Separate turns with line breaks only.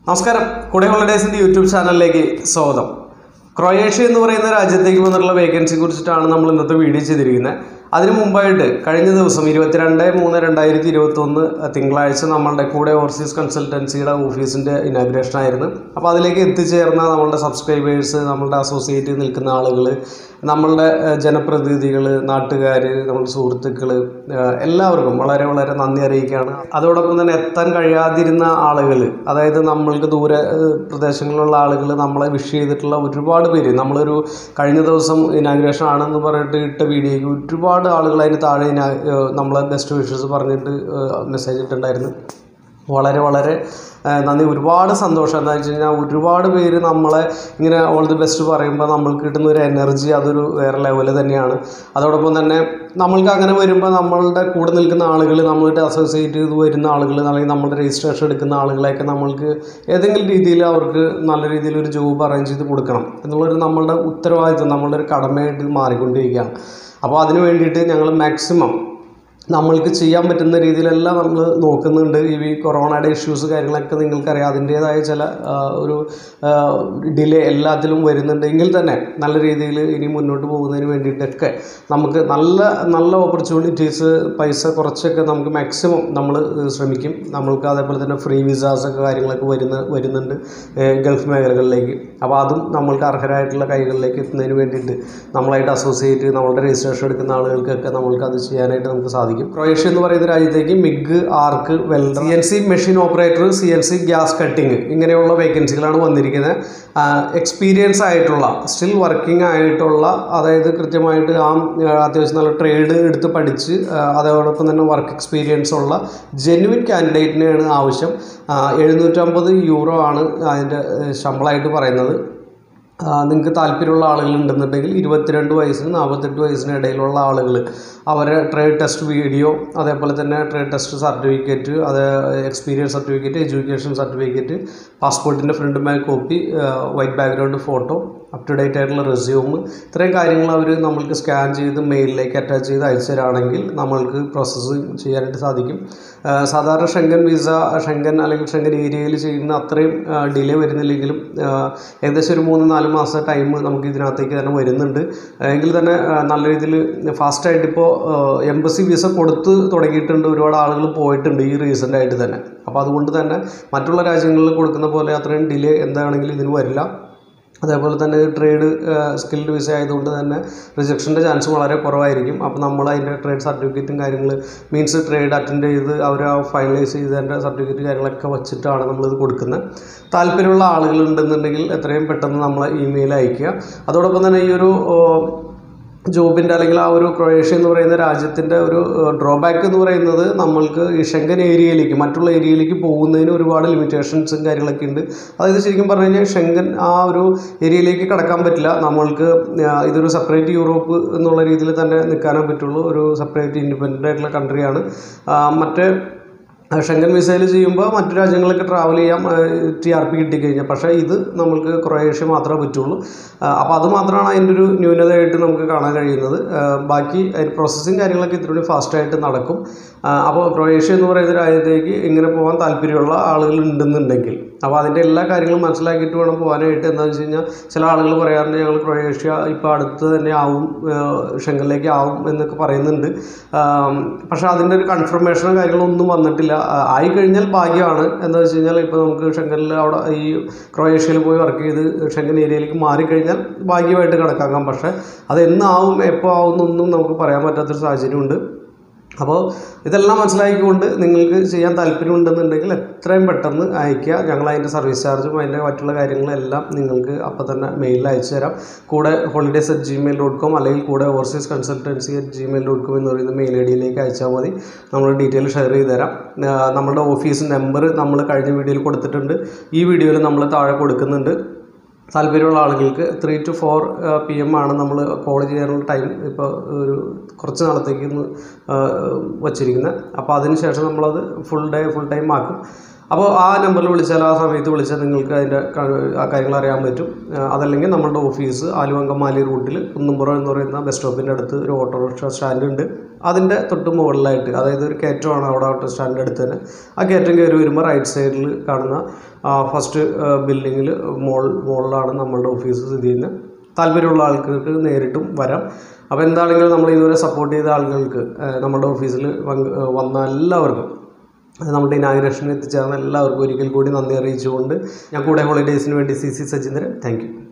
നമസ്കാരം, കൂടെ ഹോളിഡേയ്സിൻ്റെ യൂട്യൂബ് ചാനലിലേക്ക് സ്വാഗതം. ക്രൊയേഷ്യ എന്ന് പറയുന്ന രാജ്യത്തേക്ക് വന്നിട്ടുള്ള വേക്കൻസിയെ കുറിച്ചിട്ടാണ് നമ്മൾ ഇന്നത്തെ വീഡിയോ ചെയ്തിരിക്കുന്നത്. അതിനു മുമ്പായിട്ട് കഴിഞ്ഞ ദിവസം 22/3/2021 തിങ്കളാഴ്ച നമ്മളുടെ കൂടെ ഓവർസീസ് കൺസൾട്ടൻസിയുടെ ഓഫീസിൻ്റെ ഇനാഗുറേഷൻ ആയിരുന്നു. അപ്പോൾ അതിലേക്ക് എത്തിച്ചേർന്ന നമ്മളുടെ സബ്സ്ക്രൈബേഴ്സ്, നമ്മളുടെ അസോസിയേറ്റ് നിൽക്കുന്ന ആളുകൾ, നമ്മളുടെ ജനപ്രതിനിധികൾ, നാട്ടുകാർ, നമ്മളുടെ സുഹൃത്തുക്കൾ എല്ലാവർക്കും വളരെ വളരെ നന്ദി അറിയിക്കുകയാണ്. അതോടൊപ്പം തന്നെ എത്താൻ കഴിയാതിരുന്ന ആളുകൾ, അതായത് നമ്മൾക്ക് ദൂരെ പ്രദേശങ്ങളിലുള്ള ആളുകൾ നമ്മളെ വിഷ് ചെയ്തിട്ടുള്ള ഒരുപാട് പേര്, നമ്മളൊരു കഴിഞ്ഞ ദിവസം ഇനാഗുറേഷൻ ആണെന്ന് പറഞ്ഞിട്ട് ഇട്ട വീഡിയോയ്ക്ക് ഒരുപാട് ആളുകൾ അതിന് താഴെ നമ്മളെ ബെസ്റ്റ് വിഷസ് പറഞ്ഞിട്ട് മെസ്സേജ് ഇട്ടിട്ടുണ്ടായിരുന്നു. വളരെ വളരെ നന്ദി, ഒരുപാട് സന്തോഷം. എന്താ വെച്ച് കഴിഞ്ഞാൽ ഒരുപാട് പേര് നമ്മളെ ഇങ്ങനെ ഓൾ ദി ബെസ്റ്റ് പറയുമ്പോൾ നമ്മൾക്ക് കിട്ടുന്ന ഒരു എനർജി അതൊരു വേറെ ലെവൽ തന്നെയാണ്. അതോടൊപ്പം തന്നെ നമ്മൾക്ക് അങ്ങനെ വരുമ്പോൾ നമ്മളുടെ കൂടെ നിൽക്കുന്ന ആളുകൾ, നമ്മളുടെ അസോസിയേറ്റ് ചെയ്ത് വരുന്ന ആളുകൾ, അല്ലെങ്കിൽ നമ്മുടെ രജിസ്ട്രേഷൻ എടുക്കുന്ന ആളുകളെയൊക്കെ നമ്മൾക്ക് ഏതെങ്കിലും രീതിയിൽ അവർക്ക് നല്ല രീതിയിൽ ഒരു ജോബ് അറേഞ്ച് ചെയ്ത് കൊടുക്കണം എന്നുള്ളൊരു നമ്മളുടെ ഉത്തരവാദിത്വം, നമ്മളുടെ ഒരു കടമയായിട്ട് മാറിക്കൊണ്ടിരിക്കുകയാണ്. അപ്പോൾ അതിന് വേണ്ടിയിട്ട് ഞങ്ങൾ മാക്സിമം നമ്മൾക്ക് ചെയ്യാൻ പറ്റുന്ന രീതിയിലെല്ലാം നമ്മൾ നോക്കുന്നുണ്ട്. ഈ കൊറോണയുടെ ഇഷ്യൂസ് കാര്യങ്ങളൊക്കെ നിങ്ങൾക്കറിയാം, അതിൻ്റേതായ ചില ഒരു ഡിലേ എല്ലാത്തിലും വരുന്നുണ്ടെങ്കിൽ തന്നെ നല്ല രീതിയിൽ ഇനി മുന്നോട്ട് പോകുന്നതിന് വേണ്ടിയിട്ടൊക്കെ നമുക്ക് നല്ല നല്ല ഓപ്പർച്യൂണിറ്റീസ്, പൈസ കുറച്ചൊക്കെ നമുക്ക് മാക്സിമം നമ്മൾ ശ്രമിക്കും. നമ്മൾക്ക് അതേപോലെ തന്നെ ഫ്രീ വിസാസൊക്കെ കാര്യങ്ങളൊക്കെ വരുന്നുണ്ട് ഗൾഫ് മേഖലകളിലേക്ക്. അപ്പോൾ അതും നമ്മൾക്ക് അർഹരായിട്ടുള്ള കൈകളിലേക്ക് എത്തുന്നതിന് വേണ്ടിയിട്ട് നമ്മളായിട്ട് അസോസിയേറ്റ്, നമ്മളുടെ രജിസ്ട്രേഷൻ എടുക്കുന്ന ആളുകൾക്കൊക്കെ നമ്മൾക്ക് അത് ചെയ്യാനായിട്ട് നമുക്ക് സാധിക്കും. ക്രൊയേഷ്യ എന്ന് പറയുന്ന രാജ്യത്തേക്ക് MIG, arc, welder, CNC machine operator, CNC gas cutting ഇങ്ങനെയുള്ള വേക്കൻസികളാണ് വന്നിരിക്കുന്നത്. എക്സ്പീരിയൻസ് ആയിട്ടുള്ള, സ്റ്റിൽ വർക്കിംഗ് ആയിട്ടുള്ള, അതായത് കൃത്യമായിട്ട് അത്യാവശ്യം നല്ല ട്രേഡ് എടുത്ത് പഠിച്ച് അതോടൊപ്പം തന്നെ വർക്ക് എക്സ്പീരിയൻസ് ഉള്ള ജെന്യുവിൻ കാൻഡിഡേറ്റിനെയാണ് ആവശ്യം. 750 യൂറോ ആണ് അതിൻ്റെ ശമ്പളമായിട്ട് പറയുന്നത്. നിങ്ങൾക്ക് താല്പര്യമുള്ള ആളുകളുണ്ടെന്നുണ്ടെങ്കിൽ 22 വയസ്സിന് 48 വയസ്സിന് ഇടയിലുള്ള ആളുകൾ അവരെ ട്രേഡ് ടെസ്റ്റ് വീഡിയോ, അതേപോലെ തന്നെ ട്രേഡ് ടെസ്റ്റ് സർട്ടിഫിക്കറ്റ്, അത് എക്സ്പീരിയൻസ് സർട്ടിഫിക്കറ്റ്, എഡ്യൂക്കേഷൻ സർട്ടിഫിക്കറ്റ്, പാസ്പോർട്ടിൻ്റെ front back copy, white background photo, up to date ആയിട്ടുള്ള റെസ്യൂം, ഇത്രയും കാര്യങ്ങൾ അവർ നമ്മൾക്ക് സ്കാൻ ചെയ്ത് മെയിലിലേക്ക് അറ്റാച്ച് ചെയ്ത് അയച്ചു തരാണെങ്കിൽ നമ്മൾക്ക് പ്രോസസ്സ് ചെയ്യാനായിട്ട് സാധിക്കും. സാധാരണ ഷെങ്കൻ വിസ, ഷെങ്കൻ അല്ലെങ്കിൽ ഷെങ്കൻ ഏരിയയിൽ ചെയ്യുന്ന അത്രയും ഡിലേ വരുന്നില്ലെങ്കിലും ഏകദേശം ഒരു 3-4 മാസം ടൈം നമുക്ക് ഇതിനകത്തേക്ക് തന്നെ വരുന്നുണ്ട്. എങ്കിൽ തന്നെ നല്ല രീതിയിൽ ഫാസ്റ്റായിട്ട് ഇപ്പോൾ എംബസി വിസ കൊടുത്ത് തുടങ്ങിയിട്ടുണ്ട്. ഒരുപാട് ആളുകൾ പോയിട്ടുണ്ട് ഈ റീസെൻ്റായിട്ട് തന്നെ. അപ്പോൾ അതുകൊണ്ട് തന്നെ മറ്റുള്ള രാജ്യങ്ങളിൽ കൊടുക്കുന്ന പോലെ അത്രയും ഡിലേ എന്താണെങ്കിലും ഇതിന് വരില്ല. അതേപോലെ തന്നെ ട്രേഡ് സ്കിൽഡ് വിസ ആയതുകൊണ്ട് തന്നെ റിജക്ഷൻ്റെ ചാൻസ് വളരെ കുറവായിരിക്കും. അപ്പോൾ നമ്മൾ അതിൻ്റെ ട്രേഡ് സർട്ടിഫിക്കറ്റും കാര്യങ്ങൾ മീൻസ് ട്രേഡ് അറ്റൻഡ് ചെയ്ത് അവർ ഫൈനലൈസ് ചെയ്തതിൻ്റെ സർട്ടിഫിക്കറ്റ് കാര്യങ്ങളൊക്കെ വച്ചിട്ടാണ് നമ്മളിത് കൊടുക്കുന്നത്. താല്പര്യമുള്ള ആളുകളുണ്ടെന്നുണ്ടെങ്കിൽ എത്രയും പെട്ടെന്ന് നമ്മളെ ഇമെയിൽ അയയ്ക്കുക. അതോടൊപ്പം തന്നെ ഈ ഒരു ജോബിൻ്റെ അല്ലെങ്കിൽ ആ ഒരു ക്രൊയേഷ്യ എന്ന് പറയുന്ന രാജ്യത്തിൻ്റെ ഒരു ഡ്രോബാക്ക് എന്ന് പറയുന്നത് നമ്മൾക്ക് ഈ ഷെങ്കൻ ഏരിയയിലേക്ക്, മറ്റുള്ള ഏരിയയിലേക്ക് പോകുന്നതിന് ഒരുപാട് ലിമിറ്റേഷൻസും കാര്യങ്ങളൊക്കെ ഉണ്ട്. അതായത് ശരിക്കും പറഞ്ഞു കഴിഞ്ഞാൽ ഷെങ്കൻ ആ ഒരു ഏരിയയിലേക്ക് കടക്കാൻ പറ്റില്ല. നമ്മൾക്ക് ഇതൊരു സെപ്പറേറ്റ് യൂറോപ്പ് എന്നുള്ള രീതിയിൽ തന്നെ നിൽക്കാനേ പറ്റുള്ളൂ. ഒരു സെപ്പറേറ്റ് ഇൻഡിപെൻഡൻ്റ് ആയിട്ടുള്ള കൺട്രിയാണ്. മറ്റേ ഷെങ്കൻ വിസയിൽ ചെയ്യുമ്പോൾ മറ്റു രാജ്യങ്ങളിലൊക്കെ ട്രാവൽ ചെയ്യാം TRP കിട്ടിക്കഴിഞ്ഞാൽ. പക്ഷേ ഇത് നമ്മൾക്ക് ക്രൊയേഷ്യ മാത്രമേ പറ്റുള്ളൂ. അപ്പോൾ അത് മാത്രമാണ് അതിൻ്റെ ഒരു ന്യൂനതയായിട്ട് നമുക്ക് കാണാൻ കഴിയുന്നത്. ബാക്കി അതിൻ്റെ പ്രോസസ്സിങ് കാര്യങ്ങളൊക്കെ ഇത്തിരി ഫാസ്റ്റായിട്ട് നടക്കും. അപ്പോൾ ക്രൊയേഷ്യ എന്ന് പറയുന്ന രാജ്യത്തേക്ക് ഇങ്ങനെ പോകാൻ താല്പര്യമുള്ള ആളുകൾ ഉണ്ടെന്നുണ്ടെങ്കിൽ അപ്പോൾ അതിൻ്റെ എല്ലാ കാര്യങ്ങളും മനസ്സിലാക്കിയിട്ട് വേണം പോകാനായിട്ട്. എന്താണെന്ന് വെച്ച് കഴിഞ്ഞാൽ ചില ആളുകൾ പറയാറുണ്ട് ഞങ്ങൾ ക്രൊയേഷ്യ ഇപ്പോൾ അടുത്ത് തന്നെ ആവും, ഷെങ്കനിലേക്ക് ആവും എന്നൊക്കെ പറയുന്നുണ്ട്. പക്ഷേ അതിൻ്റെ ഒരു കൺഫർമേഷനോ കാര്യങ്ങളൊന്നും വന്നിട്ടില്ല. ആയിക്കഴിഞ്ഞാൽ ഭാഗ്യമാണ്. എന്താ വെച്ച് കഴിഞ്ഞാൽ ഇപ്പോൾ നമുക്ക് ഷെങ്കനിൽ അവിടെ ഈ ക്രൊയേഷ്യയിൽ പോയി വർക്ക് ചെയ്ത് ഷെങ്കൻ ഏരിയയിലേക്ക് മാറിക്കഴിഞ്ഞാൽ ഭാഗ്യമായിട്ട് കണക്കാക്കാം. പക്ഷേ അത് എന്നാവും എപ്പോൾ ആവും എന്നൊന്നും നമുക്ക് പറയാൻ പറ്റാത്തൊരു സാഹചര്യമുണ്ട്. അപ്പോൾ ഇതെല്ലാം മനസ്സിലാക്കിക്കൊണ്ട് നിങ്ങൾക്ക് ചെയ്യാൻ താല്പര്യമുണ്ടെന്നുണ്ടെങ്കിൽ എത്രയും പെട്ടെന്ന് അയയ്ക്കുക. ഞങ്ങൾ അതിൻ്റെ സർവീസ് ചാർജും അതിൻ്റെ മറ്റുള്ള കാര്യങ്ങളെല്ലാം നിങ്ങൾക്ക് അപ്പോൾ തന്നെ മെയിലിൽ അയച്ചു തരാം. കൂടെ holidays@gmail.com അല്ലെങ്കിൽ കൂടെ ഓവർസീസ് consultancy@gmail.com എന്ന് പറയുന്ന മെയിൽ ഐഡിയിലേക്ക് അയച്ചാൽ മതി. നമ്മൾ ഡീറ്റെയിൽ ഷെയർ ചെയ്ത് തരാം. നമ്മുടെ ഓഫീസ് നമ്പർ നമ്മൾ കഴിഞ്ഞ വീഡിയോയിൽ കൊടുത്തിട്ടുണ്ട്. ഈ വീഡിയോയിൽ നമ്മൾ താഴെ കൊടുക്കുന്നുണ്ട്. താല്പര്യമുള്ള ആളുകൾക്ക് 3 to 4 PM ആണ് നമ്മൾ കോൾ ചെയ്യാനുള്ള ടൈം ഇപ്പോൾ ഒരു കുറച്ച് നാളത്തേക്ക് വച്ചിരിക്കുന്നത്. അപ്പോൾ അതിന് ശേഷം നമ്മളത് ഫുൾ ടൈം ആക്കും. അപ്പോൾ ആ നമ്പറിൽ വിളിച്ചാൽ, ആ സമയത്ത് വിളിച്ചാൽ നിങ്ങൾക്ക് അതിൻ്റെ ആ കാര്യങ്ങൾ അറിയാൻ പറ്റും. അതല്ലെങ്കിൽ നമ്മളുടെ ഓഫീസ് ആലുവങ്കമാലി റൂട്ടിൽ കുന്നുംപുറം എന്ന് പറയുന്ന ബസ് സ്റ്റോപ്പിൻ്റെ അടുത്ത് ഒരു ഓട്ടോറിക്ഷ സ്റ്റാൻഡ് ഉണ്ട്. അതിൻ്റെ തൊട്ട് മുകളിലായിട്ട്, അതായത് ഒരു കയറ്റമാണ് അവിടെ ഓട്ടോ സ്റ്റാൻഡിൻ്റെ അടുത്ത് തന്നെ. ആ കയറ്റം കയറി വരുമ്പോൾ റൈറ്റ് സൈഡിൽ കാണുന്ന ഫസ്റ്റ് ബിൽഡിങ്ങിൽ മുകളിലാണ് നമ്മളുടെ ഓഫീസ് സ്ഥിതി ചെയ്യുന്നത്. താല്പര്യമുള്ള ആൾക്കാർക്ക് നേരിട്ടും വരാം. അപ്പോൾ എന്താണെങ്കിലും നമ്മൾ ഇതുവരെ സപ്പോർട്ട് ചെയ്ത ആളുകൾക്ക് നമ്മുടെ ഓഫീസിൽ വന്ന എല്ലാവർക്കും നമ്മുടെ ഇനാഗുറേഷനിൽ എത്തിച്ചേർന്ന എല്ലാവർക്കും ഒരിക്കൽ കൂടി നന്ദി അറിയിച്ചുകൊണ്ട് ഞാൻ കൂടെ ഹോളിഡേയ്സിന് വേണ്ടി CC സജീന്ദ്രൻ. Thank you.